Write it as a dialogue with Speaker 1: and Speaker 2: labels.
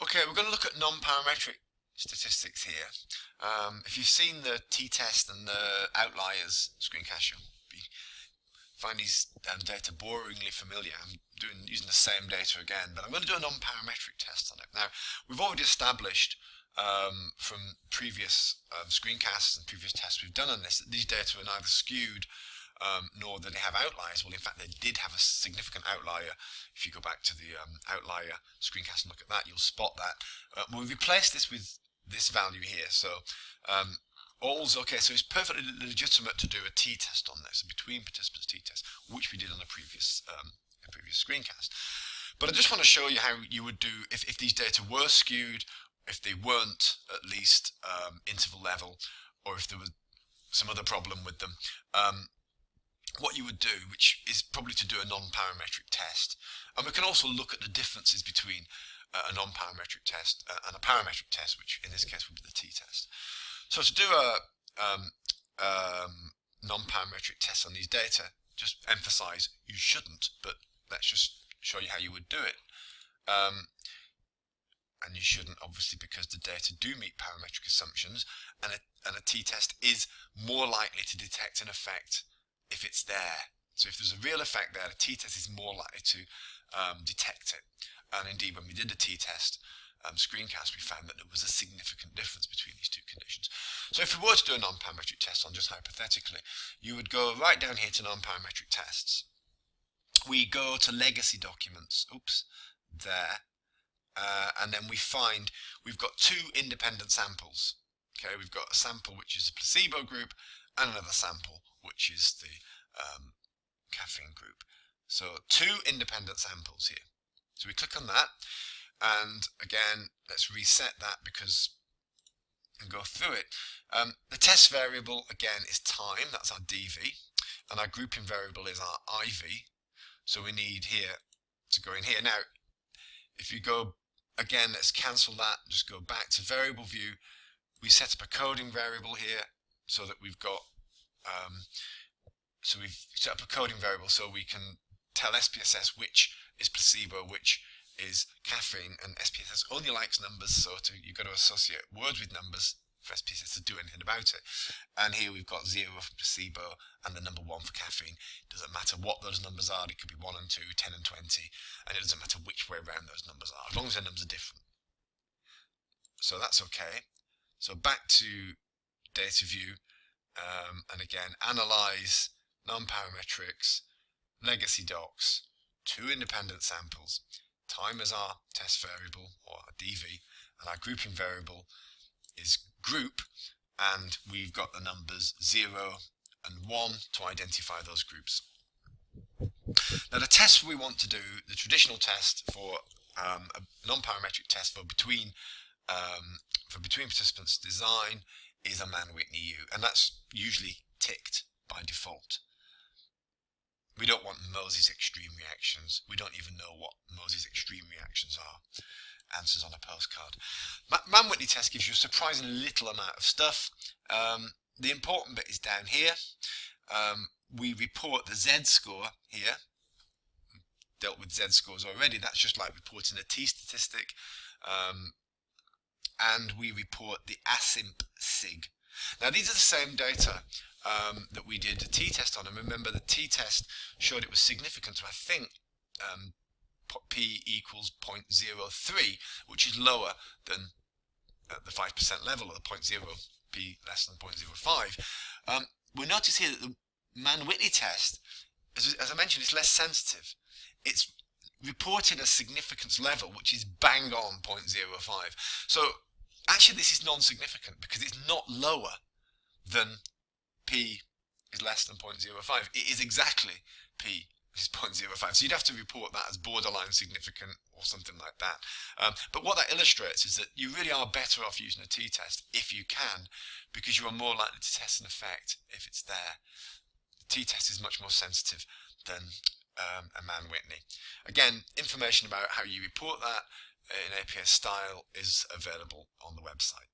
Speaker 1: Okay, we're going to look at non-parametric statistics here. If you've seen the t-test and the outliers screencast, you'll find these data boringly familiar. I'm using the same data again, but I'm going to do a non-parametric test on it. Now, we've already established from previous screencasts and previous tests we've done on this that these data are neither skewed nor that they have outliers. Well, in fact, they did have a significant outlier. If you go back to the outlier screencast and look at that, you'll spot that. We've replaced this with this value here. So all's okay. So it's perfectly legitimate to do a t-test on this, a between participants t-test, which we did on the previous screencast. But I just want to show you how you would do if these data were skewed, if they weren't at least interval level, or if there was some other problem with them. What you would do, which is probably to do a non-parametric test. And we can also look at the differences between a non-parametric test and a parametric test, which in this case would be the t-test. So to do a non-parametric test on these data, just emphasize you shouldn't, but let's just show you how you would do it. And you shouldn't, obviously, because the data do meet parametric assumptions, and a t-test is more likely to detect an effect if it's there. So if there's a real effect there, the t-test is more likely to detect it. And indeed, when we did the t-test screencast, we found that there was a significant difference between these two conditions. So if we were to do a non-parametric test on, just hypothetically, you would go right down here to non-parametric tests. We go to legacy documents, there, and then we find we've got two independent samples. Okay, we've got a sample which is a placebo group and another sample which is the caffeine group. So two independent samples here. So we click on that, and again, let's reset that and go through it. The test variable again is time, that's our DV, and our grouping variable is our IV. So we need here to go in here. Now, if you go again, let's cancel that, just go back to variable view. We set up a coding variable here so that we've got so we've set up a coding variable so we can tell SPSS which is placebo, which is caffeine, and SPSS only likes numbers, so you've got to associate words with numbers for SPSS to do anything about it. And here we've got 0 for placebo and the number 1 for caffeine. It doesn't matter what those numbers are, it could be 1 and 2, 10 and 20, and it doesn't matter which way around those numbers are, as long as the numbers are different. So that's okay. So back to data view, and again, analyze non-parametrics, legacy docs, two independent samples, time as our test variable, or our DV, and our grouping variable is group, and we've got the numbers 0 and 1 to identify those groups. Now the test we want to do, the traditional test for a non-parametric test for between participants design, is a Mann Whitney U, and that's usually ticked by default. We don't want Moses extreme reactions. We don't even know what Moses extreme reactions are. Answers on a postcard. Mann Whitney test gives you a surprisingly little amount of stuff. The important bit is down here. We report the Z-score here. Dealt with Z-scores already. That's just like reporting a t-statistic. And we report the asymp sig. Now these are the same data that we did a t-test on, and remember the t-test showed it was significant to, I think, p equals 0.03, which is lower than the 5% level, or the 0.0 p less than 0.05. We notice here that the Mann Whitney test, as I mentioned, is less sensitive. It's reporting a significance level which is bang on 0.05. So actually this is non-significant because it's not lower than p is less than 0.05. It is exactly p is 0.05. So you'd have to report that as borderline significant or something like that. But what that illustrates is that you really are better off using a t-test if you can, because you are more likely to test an effect if it's there. The t-test is much more sensitive than a Mann Whitney. Again, information about how you report that in APS style is available on the website.